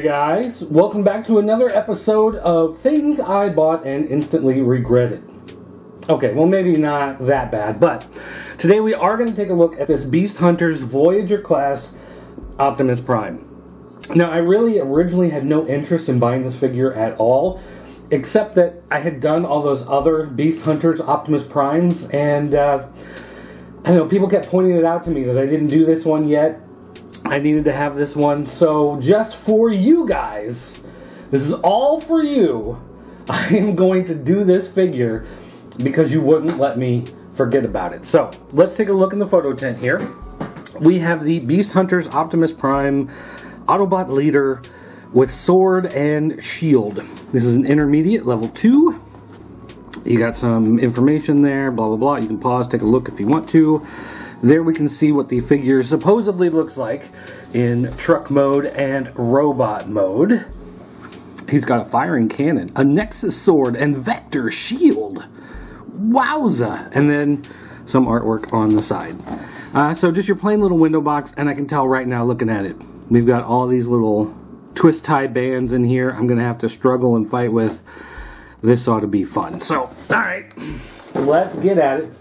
Hey guys, welcome back to another episode of Things I Bought and Instantly Regretted. Okay, well maybe not that bad, but today we are going to take a look at this Beast Hunters Voyager class Optimus Prime. Now I really originally had no interest in buying this figure at all, except that I had done all those other Beast Hunters Optimus Primes, and I know people kept pointing it out to me that I didn't do this one yet. I needed to have this one, so just for you guys, this is all for you, I am going to do this figure because you wouldn't let me forget about it. So, let's take a look in the photo tent here. We have the Beast Hunters Optimus Prime Autobot leader with sword and shield. This is an intermediate, level 2. You got some information there, blah blah blah. You can pause, take a look if you want to. There we can see what the figure supposedly looks like in truck mode and robot mode. He's got a firing cannon, a Nexus sword, and vector shield. Wowza! And then some artwork on the side. So just your plain little window box, and I can tell right now looking at it, we've got all these little twist tie bands in here I'm going to have to struggle and fight with. This ought to be fun. So, alright, let's get at it.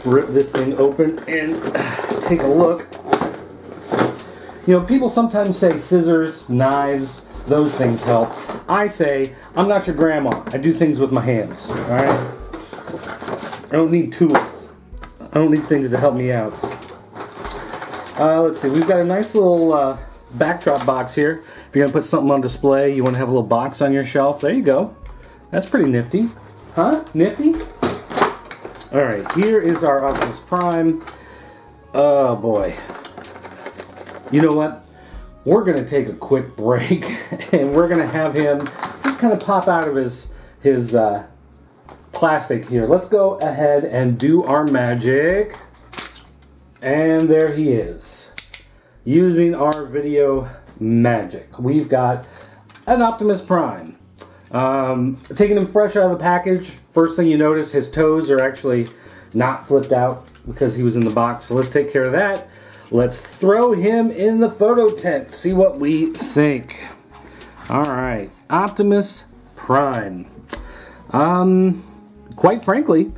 Rip this thing open and take a look. You know, people sometimes say scissors, knives, those things help. I say, I'm not your grandma. I do things with my hands, alright? I don't need tools. I don't need things to help me out. Let's see, we've got a nice little backdrop box here. If you're going to put something on display, you want to have a little box on your shelf, there you go. That's pretty nifty. Huh? Nifty? Alright, here is our Optimus Prime. Oh boy. You know what? We're going to take a quick break and we're going to have him just kind of pop out of his plastic here. Let's go ahead and do our magic. And there he is. Using our video magic. We've got an Optimus Prime. Taking him fresh out of the package, first thing you notice, his toes are actually not flipped out because he was in the box. So let's take care of that. Let's throw him in the photo tent, see what we think. Alright, Optimus Prime. Quite frankly,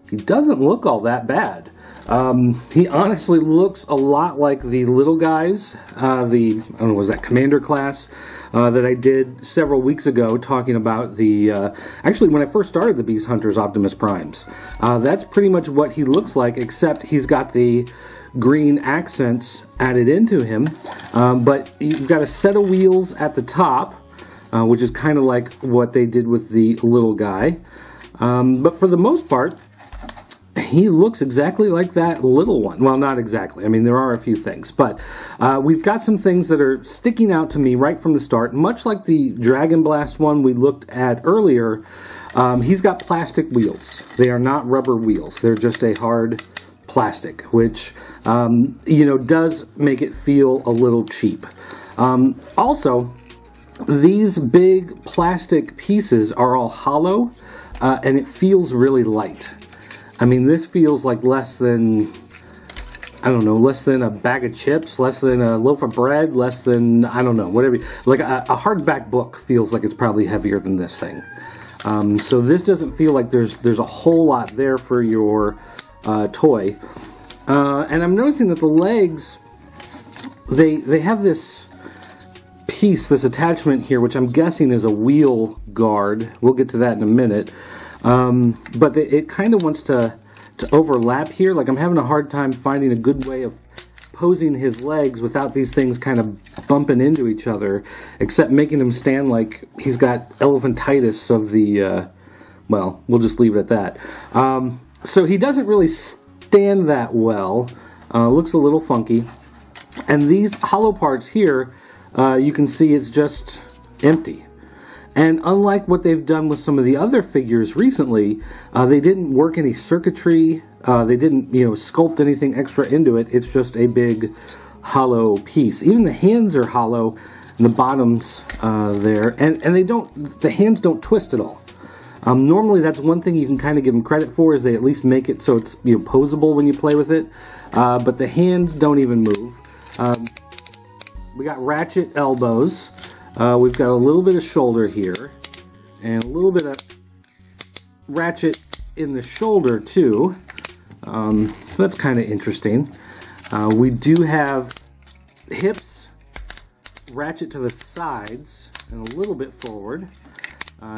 he doesn't look all that bad. He honestly looks a lot like the little guys, I don't know, was that Commander class that I did several weeks ago talking about the, actually when I first started the Beast Hunters Optimus Primes. That's pretty much what he looks like, except he's got the green accents added into him, but you've got a set of wheels at the top, which is kind of like what they did with the little guy, but for the most part, he looks exactly like that little one. Well, not exactly. I mean, there are a few things. But we've got some things that are sticking out to me right from the start. Much like the Dragon Blast one we looked at earlier, he's got plastic wheels. They are not rubber wheels. They're just a hard plastic, which, you know, does make it feel a little cheap. Also, these big plastic pieces are all hollow, and it feels really light. I mean, this feels like less than, I don't know, less than a bag of chips, less than a loaf of bread, less than, I don't know, whatever. Like a hardback book feels like it's probably heavier than this thing. So this doesn't feel like there's a whole lot there for your toy. And I'm noticing that the legs, they have this piece, this attachment here, which I'm guessing is a wheel guard. We'll get to that in a minute. But it kind of wants to overlap here. Like I'm having a hard time finding a good way of posing his legs without these things kind of bumping into each other, except making him stand like he's got elephantitis of the, well, we'll just leave it at that. So he doesn't really stand that well. Looks a little funky. And these hollow parts here, you can see it's just empty. And unlike what they've done with some of the other figures recently, they didn't work any circuitry, they didn't, you know, sculpt anything extra into it. It's just a big hollow piece. Even the hands are hollow, and the bottoms there, and the hands don't twist at all. Normally that's one thing you can kind of give them credit for, is they at least make it so it's, you know, posable when you play with it. But the hands don't even move. we got ratchet elbows. We've got a little bit of shoulder here, and a little bit of ratchet in the shoulder too. So that's kind of interesting. We do have hips, ratchet to the sides, and a little bit forward.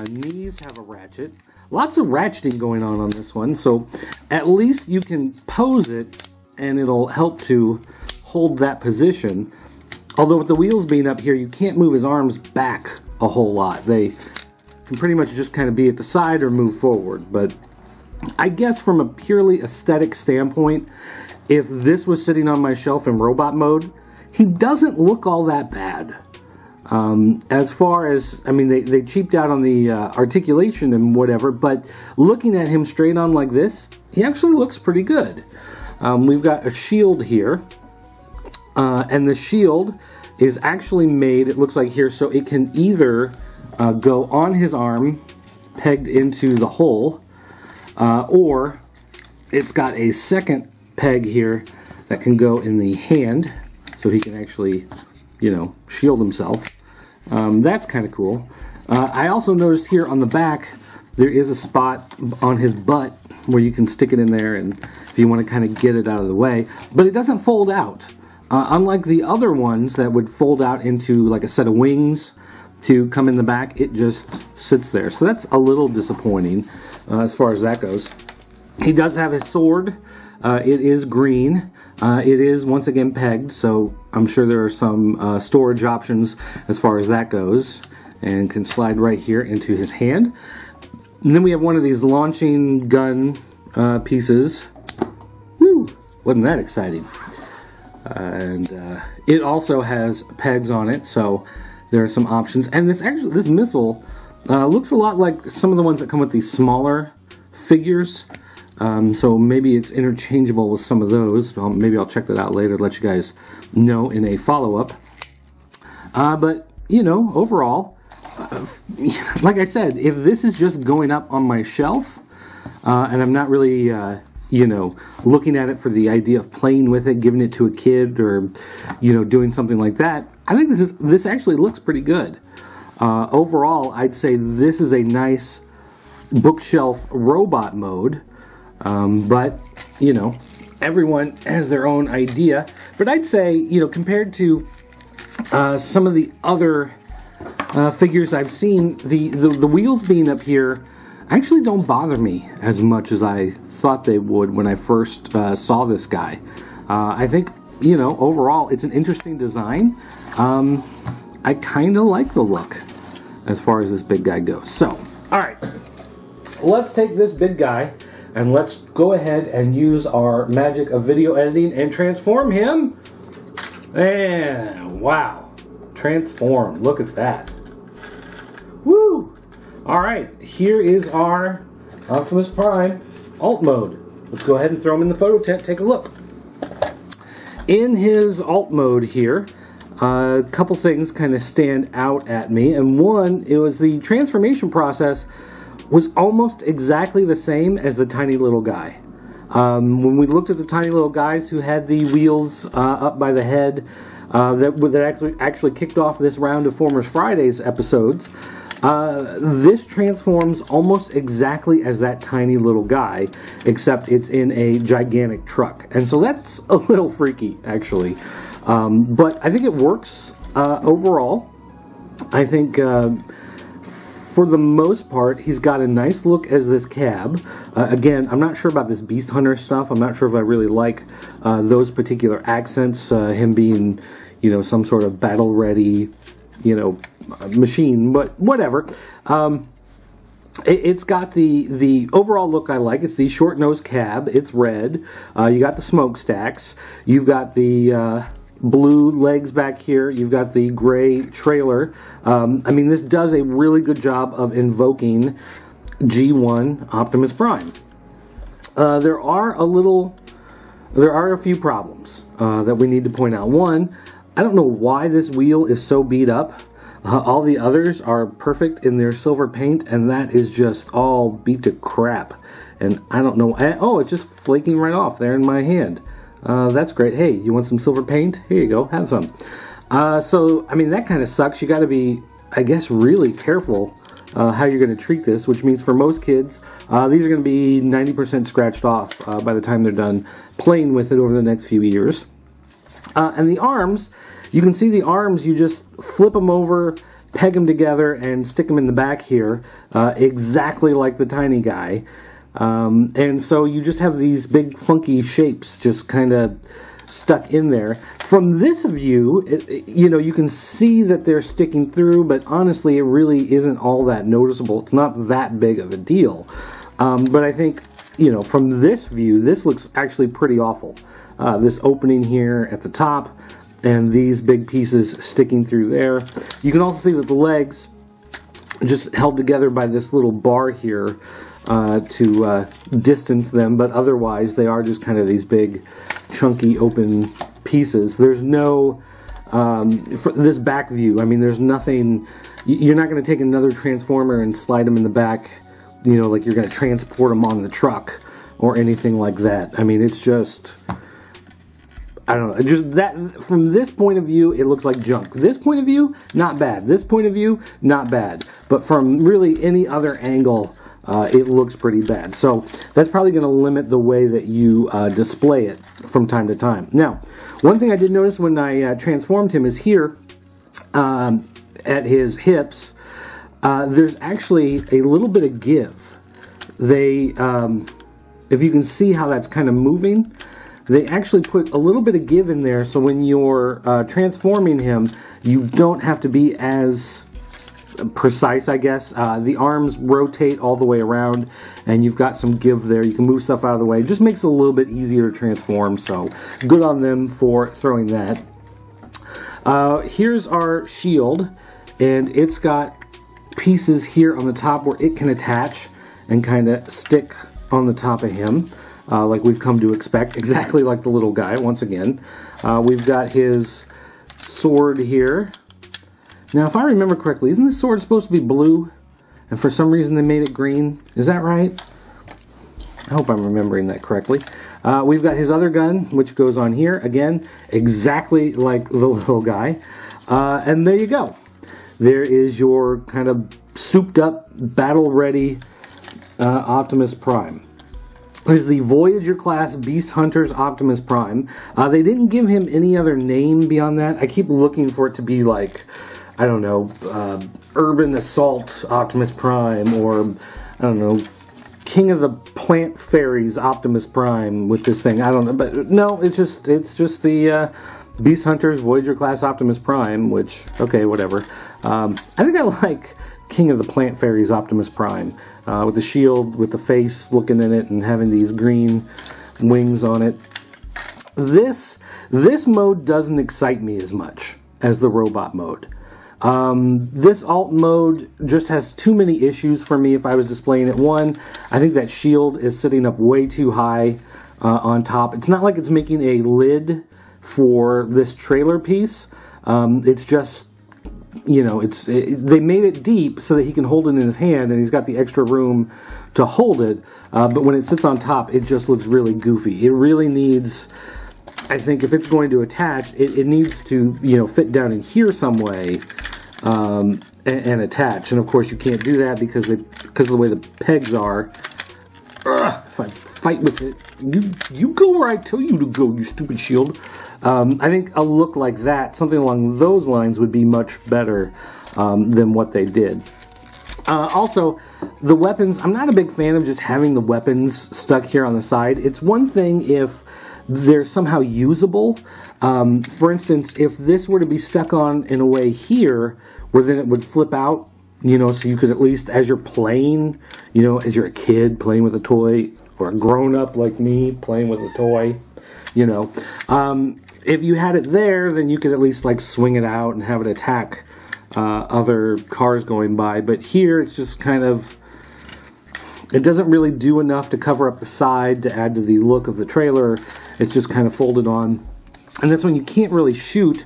Knees have a ratchet. Lots of ratcheting going on this one, so at least you can pose it and it'll help to hold that position. Although with the wheels being up here, you can't move his arms back a whole lot. They can pretty much just kind of be at the side or move forward. But I guess from a purely aesthetic standpoint, if this was sitting on my shelf in robot mode, he doesn't look all that bad. As far as, I mean, they cheaped out on the articulation and whatever, but looking at him straight on like this, he actually looks pretty good. We've got a shield here, and the shield is actually made, it looks like here, so it can either go on his arm, pegged into the hole, or it's got a second peg here that can go in the hand, so he can actually, you know, shield himself. That's kind of cool. I also noticed here on the back there is a spot on his butt where you can stick it in there, and if you want to kind of get it out of the way, but it doesn't fold out. Unlike the other ones that would fold out into like a set of wings to come in the back, it just sits there. So that's a little disappointing as far as that goes. He does have his sword. It is green. It is once again pegged, so I'm sure there are some storage options as far as that goes, and can slide right here into his hand. And then we have one of these launching gun pieces. Woo! Wasn't that exciting? And it also has pegs on it, so there are some options. And this missile looks a lot like some of the ones that come with these smaller figures. So maybe it's interchangeable with some of those. Maybe I'll check that out later, let you guys know in a follow-up. But, you know, overall, like I said, if this is just going up on my shelf, and I'm not really, you know, looking at it for the idea of playing with it, giving it to a kid, or, you know, doing something like that, I think this actually looks pretty good. Overall, I'd say this is a nice bookshelf robot mode. But, you know, everyone has their own idea. But I'd say, you know, compared to some of the other figures I've seen, the wheels being up here actually don't bother me as much as I thought they would when I first saw this guy. I think, you know, overall, it's an interesting design. I kind of like the look as far as this big guy goes. So, all right, let's take this big guy and let's go ahead and use our magic of video editing and transform him. And wow, transform, look at that. Woo! All right, here is our Optimus Prime alt mode. Let's go ahead and throw him in the photo tent, take a look. In his alt mode here, a couple things kind of stand out at me, and one, it was the transformation process was almost exactly the same as the tiny little guy. When we looked at the tiny little guys who had the wheels up by the head that actually kicked off this round of Formers Fridays episodes, this transforms almost exactly as that tiny little guy, except it's in a gigantic truck. And so that's a little freaky, actually. But I think it works overall. I think for the most part, he's got a nice look as this cab. Again, I'm not sure about this Beast Hunter stuff. I'm not sure if I really like those particular accents, him being, you know, some sort of battle-ready, you know, machine, but whatever. It's got the overall look I like. It's the short-nosed cab. It's red. You got the smokestacks. You've got the blue legs back here. You've got the gray trailer. I mean, this does a really good job of invoking G1 Optimus Prime. There are a few problems that we need to point out. One, I don't know why this wheel is so beat up. All the others are perfect in their silver paint, and that is just all beat to crap. And I don't know. Oh, it's just flaking right off there in my hand. That's great. Hey, you want some silver paint? Here you go. Have some. So, I mean, that kind of sucks. You got to be, I guess, really careful how you're going to treat this, which means for most kids, these are going to be 90% scratched off by the time they're done playing with it over the next few years. And the arms, you can see the arms, you just flip them over, peg them together, and stick them in the back here, exactly like the tiny guy. And so you just have these big funky shapes just kind of stuck in there. From this view, you know, you can see that they're sticking through, but honestly, it really isn't all that noticeable. It's not that big of a deal. But I think, you know, from this view, this looks actually pretty awful. This opening here at the top, and these big pieces sticking through there. You can also see that the legs are just held together by this little bar here to distance them, but otherwise they are just kind of these big chunky open pieces. There's no for this back view, I mean, there's nothing. You're not going to take another transformer and slide them in the back, you know, like you're going to transport them on the truck or anything like that. I mean, it's just, I don't know, just that, from this point of view, it looks like junk. This point of view, not bad. This point of view, not bad. But from really any other angle, it looks pretty bad. So that's probably going to limit the way that you display it from time to time. Now, one thing I did notice when I transformed him is here at his hips, there's actually a little bit of give. They, if you can see how that's kind of moving, they actually put a little bit of give in there, so when you're transforming him, you don't have to be as precise, I guess. The arms rotate all the way around, and you've got some give there. You can move stuff out of the way. It just makes it a little bit easier to transform, so good on them for throwing that. Here's our shield, and it's got pieces here on the top where it can attach and kind of stick on the top of him. Like we've come to expect, exactly like the little guy, once again. We've got his sword here. Now, if I remember correctly, isn't this sword supposed to be blue? And for some reason they made it green? Is that right? I hope I'm remembering that correctly. We've got his other gun, which goes on here. Again, exactly like the little guy. And there you go. There is your kind of souped up, battle-ready Optimus Prime. There's the Voyager class Beast Hunters Optimus Prime. They didn't give him any other name beyond that. I keep looking for it to be like, I don't know, Urban Assault Optimus Prime, or I don't know, King of the Plant Fairies Optimus Prime with this thing. I don't know, but no, it's just the Beast Hunters Voyager class Optimus Prime, which, okay, whatever. I think I like King of the Plant Fairies Optimus Prime, with the shield, with the face looking in it, and having these green wings on it. This mode doesn't excite me as much as the robot mode. This alt mode just has too many issues for me if I was displaying it. One, I think that shield is sitting up way too high on top. It's not like it's making a lid for this trailer piece. It's just, you know, they made it deep so that he can hold it in his hand, and he's got the extra room to hold it. But when it sits on top, it just looks really goofy. It really needs, I think, if it's going to attach, it needs to, you know, fit down in here some way and attach. And of course, you can't do that because of the way the pegs are. If I fight with it, you go where I tell you to go, you stupid shield. I think a look like that, something along those lines, would be much better than what they did. Also, the weapons, I'm not a big fan of just having the weapons stuck here on the side. It's one thing if they're somehow usable. For instance, if this were to be stuck on in a way here, where then it would flip out, you know, so you could at least, as you're playing, you know, as you're a kid playing with a toy, or a grown-up like me playing with a toy, you know, if you had it there, then you could at least like swing it out and have it attack other cars going by. But here it's just kind of, it doesn't really do enough to cover up the side to add to the look of the trailer. It's just kind of folded on. And this one you can't really shoot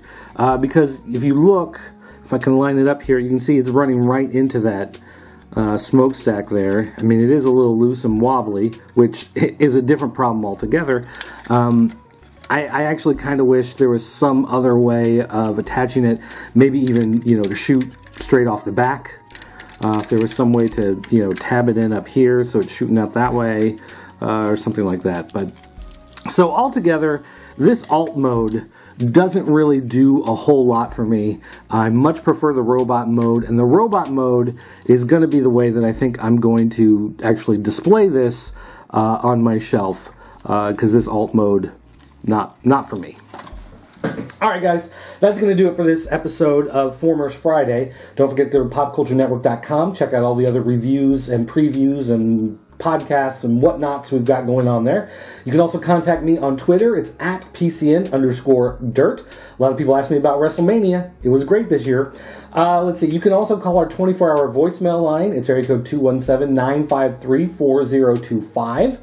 because if you look, if I can line it up here, you can see it's running right into that smokestack there. I mean, it is a little loose and wobbly, which is a different problem altogether. I actually kind of wish there was some other way of attaching it, maybe even, you know, to shoot straight off the back. If there was some way to, you know, tab it in up here so it's shooting out that way, or something like that. But so altogether, this alt mode doesn't really do a whole lot for me. I much prefer the robot mode, and the robot mode is going to be the way that I think I'm going to actually display this on my shelf, because this alt mode, not for me. Alright guys, that's going to do it for this episode of Formers Friday. Don't forget to go to popculturenetwork.com, check out all the other reviews and previews and podcasts and whatnots we've got going on there. You can also contact me on Twitter. It's at PCN_dirt. A lot of people ask me about WrestleMania. It was great this year. Let's see. You can also call our 24-hour voicemail line. It's area code 217-953-4025.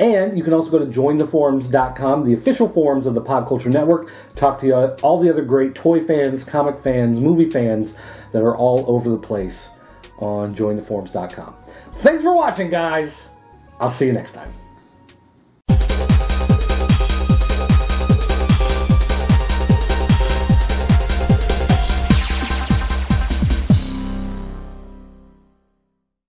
And you can also go to jointheforums.com, the official forums of the Pop Culture Network. Talk to all the other great toy fans, comic fans, movie fans that are all over the place on jointheforums.com. Thanks for watching, guys. I'll see you next time.